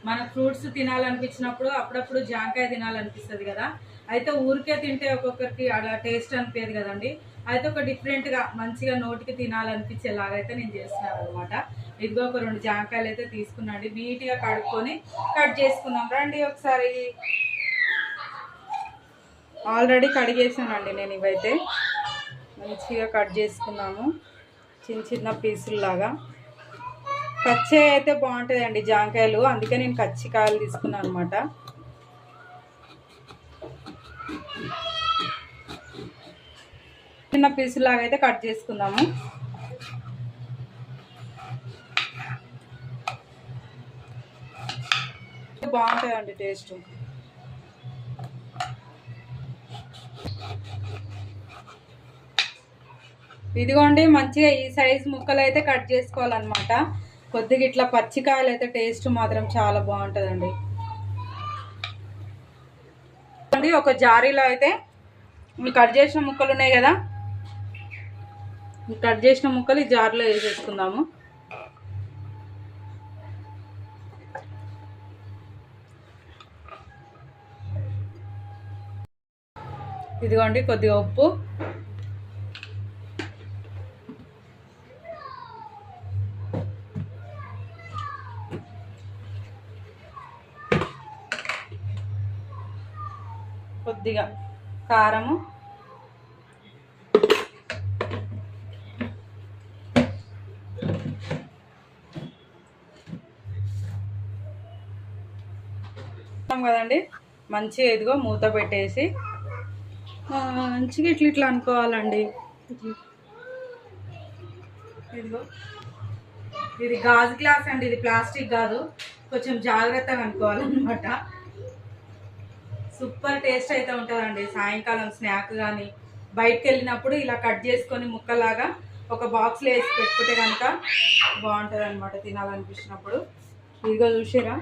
మనకు ఫ్రూట్స్ తినాలనిపించినప్పుడు అప్పుడప్పుడు జాంకాయ తినాలనిపిస్తుంది కదా. అయితే ఊరికే తింటే ఒక్కొక్కరికి అలా టేస్ట్ అనిపించదు కదండి. అయితే ఒక డిఫరెంట్గా మంచిగా నోటికి తినాలనిపించేలాగైతే నేను చేస్తున్నాను అనమాట. ఇదిగో ఒక 2 జాంకాయలు అయితే తీసుకున్నాండి. నీట్గా కడుక్కొని కట్ చేసుకున్నాం. రండి ఒకసారి. ఆల్రెడీ కడిగేసానండి నేను. ఇవైతే మంచిగా కట్ చేసుకున్నాము చిన్న చిన్న పీసుల్లాగా. కచ్చే అయితే బాగుంటుందండి జాంకాయలు, అందుకే నేను కచ్చికాయలు తీసుకున్నాను అనమాట. చిన్న పీసులాగా అయితే కట్ చేసుకుందాము. బాగుంటుందండి టేస్ట్. ఇదిగోండి మంచిగా ఈ సైజు ముక్కలు అయితే కట్ చేసుకోవాలన్నమాట. కొద్దిగా ఇట్లా పచ్చికాయలు అయితే టేస్ట్ మాత్రం చాలా బాగుంటుందండి. ఒక జారీలో అయితే కట్ చేసిన ముక్కలు ఉన్నాయి కదా, కట్ చేసిన ముక్కలు ఈ జార్లో వేసేసుకుందాము. ఇదిగోండి కొద్దిగా ఉప్పు, కొద్దిగా కారము, కదండి. మంచిగా ఇదిగో మూత పెట్టేసి మంచిగా ఇట్లా అనుకోవాలండి. ఇదిగో ఇది గాజు గ్లాస్ అండి, ఇది ప్లాస్టిక్ కాదు. కొంచెం జాగ్రత్తగా అనుకోవాలన్నమాట. సూపర్ టేస్ట్ అయితే ఉంటుందండి. సాయంకాలం స్నాక్ కానీ బయటకు వెళ్ళినప్పుడు ఇలా కట్ చేసుకొని ముక్కలాగా ఒక బాక్స్లో వేసి పెట్టుకుంటే కనుక బాగుంటుంది అనమాట తినాలనిపించినప్పుడు. ఇదిగో చూసారా,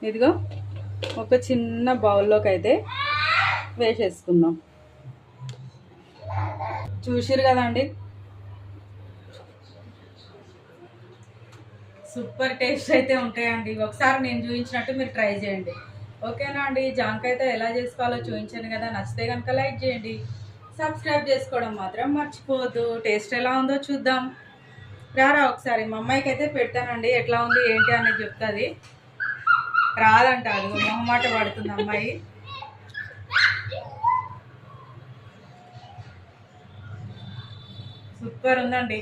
ఇదిగో ఒక చిన్న బౌల్లోకి అయితే వేసేసుకుందాం. చూసిరు కదండి, సూపర్ టేస్ట్ అయితే ఉంటాయండి. ఒకసారి నేను చూపించినట్టు మీరు ట్రై చేయండి. ఓకేనా అండి. జాంకాయతో ఎలా చేసుకోవాలో చూపించాను కదా. నచ్చితే కనుక లైక్ చేయండి, సబ్స్క్రైబ్ చేసుకోవడం మాత్రం మర్చిపోవద్దు. టేస్ట్ ఎలా ఉందో చూద్దాం. రారా ఒకసారి. మా అమ్మాయికి అయితే పెట్టానండి, ఎట్లా ఉంది ఏంటి అనేది చెప్తుంది. రాదంట, అది మొహమాట పడుతుంది అమ్మాయి. సూపర్ ఉందండి.